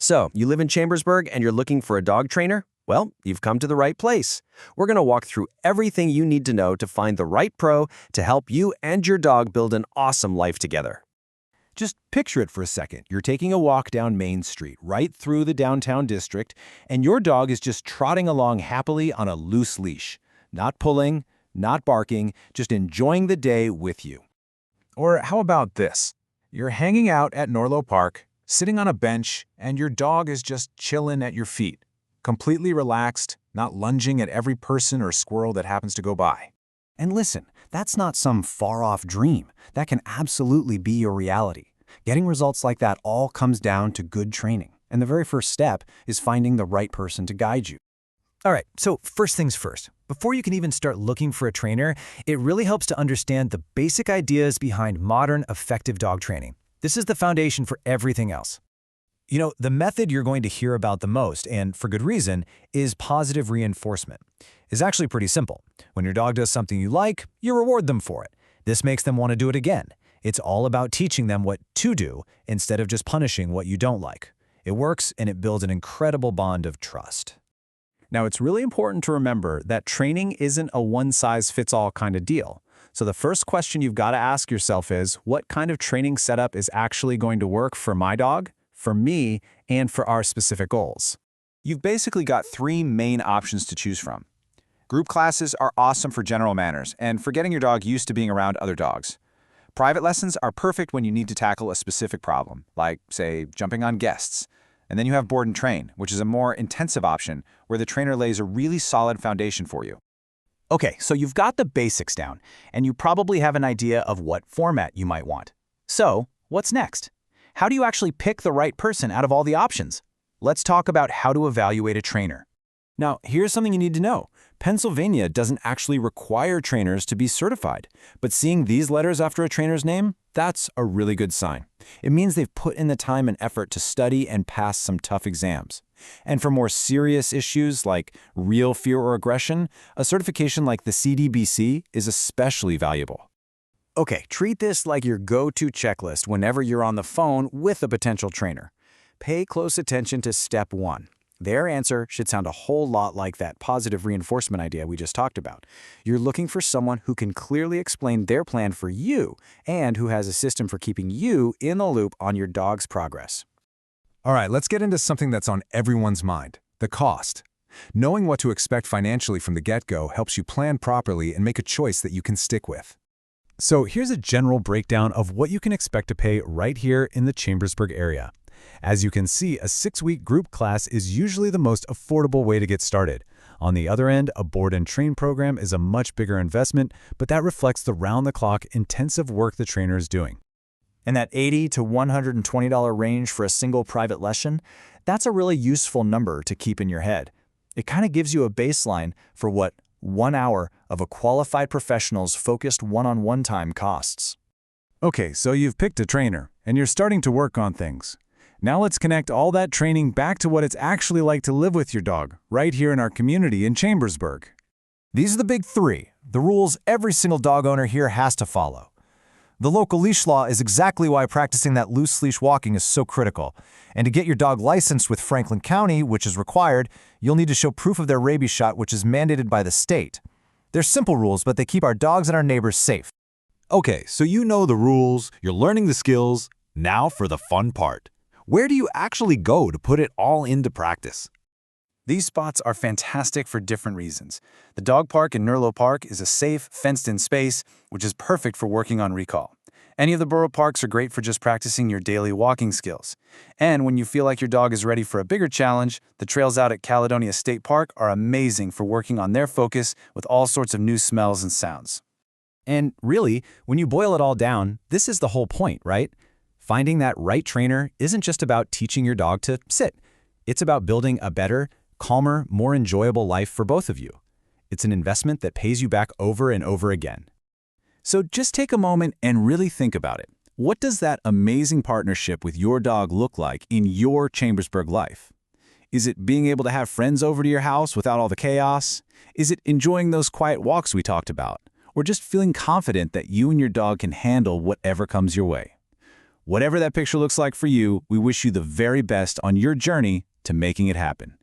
So, you live in Chambersburg and you're looking for a dog trainer? Well, you've come to the right place. We're going to walk through everything you need to know to find the right pro to help you and your dog build an awesome life together. Just picture it for a second. You're taking a walk down Main Street, right through the downtown district, and your dog is just trotting along happily on a loose leash. Not pulling, not barking, just enjoying the day with you. Or how about this? You're hanging out at Norlo Park, sitting on a bench, and your dog is just chilling at your feet, completely relaxed, not lunging at every person or squirrel that happens to go by. And listen, that's not some far-off dream. That can absolutely be your reality. Getting results like that all comes down to good training. And the very first step is finding the right person to guide you. All right, so first things first. Before you can even start looking for a trainer, it really helps to understand the basic ideas behind modern, effective dog training. This is the foundation for everything else. You know, the method you're going to hear about the most, and for good reason, is positive reinforcement. It's actually pretty simple. When your dog does something you like, you reward them for it. This makes them want to do it again. It's all about teaching them what to do instead of just punishing what you don't like. It works, and it builds an incredible bond of trust. Now, it's really important to remember that training isn't a one-size-fits-all kind of deal. So the first question you've got to ask yourself is, what kind of training setup is actually going to work for my dog, for me, and for our specific goals? You've basically got three main options to choose from. Group classes are awesome for general manners and for getting your dog used to being around other dogs. Private lessons are perfect when you need to tackle a specific problem, like, say, jumping on guests. And then you have board and train, which is a more intensive option where the trainer lays a really solid foundation for you. Okay, so you've got the basics down, and you probably have an idea of what format you might want. So, what's next? How do you actually pick the right person out of all the options? Let's talk about how to evaluate a trainer. Now, here's something you need to know. Pennsylvania doesn't actually require trainers to be certified, but seeing these letters after a trainer's name, that's a really good sign. It means they've put in the time and effort to study and pass some tough exams. And for more serious issues like real fear or aggression, a certification like the CDBC is especially valuable. Okay, treat this like your go-to checklist whenever you're on the phone with a potential trainer. Pay close attention to step 1. Their answer should sound a whole lot like that positive reinforcement idea we just talked about. You're looking for someone who can clearly explain their plan for you and who has a system for keeping you in the loop on your dog's progress. All right, let's get into something that's on everyone's mind, the cost. Knowing what to expect financially from the get-go helps you plan properly and make a choice that you can stick with. So here's a general breakdown of what you can expect to pay right here in the Chambersburg area. As you can see, a 6-week group class is usually the most affordable way to get started. On the other end, a board and train program is a much bigger investment, but that reflects the round-the-clock intensive work the trainer is doing. And that $80 to $120 range for a single private lesson, that's a really useful number to keep in your head. It kind of gives you a baseline for what 1 hour of a qualified professional's focused one-on-one time costs. Okay, so you've picked a trainer, and you're starting to work on things. Now let's connect all that training back to what it's actually like to live with your dog, right here in our community in Chambersburg. These are the big 3, the rules every single dog owner here has to follow. The local leash law is exactly why practicing that loose leash walking is so critical. And to get your dog licensed with Franklin County, which is required, you'll need to show proof of their rabies shot, which is mandated by the state. They're simple rules, but they keep our dogs and our neighbors safe. Okay, so you know the rules, you're learning the skills. Now for the fun part. Where do you actually go to put it all into practice? These spots are fantastic for different reasons. The dog park in Norlo Park is a safe, fenced-in space, which is perfect for working on recall. Any of the borough parks are great for just practicing your daily walking skills. And when you feel like your dog is ready for a bigger challenge, the trails out at Caledonia State Park are amazing for working on their focus with all sorts of new smells and sounds. And really, when you boil it all down, this is the whole point, right? Finding that right trainer isn't just about teaching your dog to sit. It's about building a better, calmer, more enjoyable life for both of you. It's an investment that pays you back over and over again. So just take a moment and really think about it. What does that amazing partnership with your dog look like in your Chambersburg life? Is it being able to have friends over to your house without all the chaos? Is it enjoying those quiet walks we talked about? Or just feeling confident that you and your dog can handle whatever comes your way? Whatever that picture looks like for you, we wish you the very best on your journey to making it happen.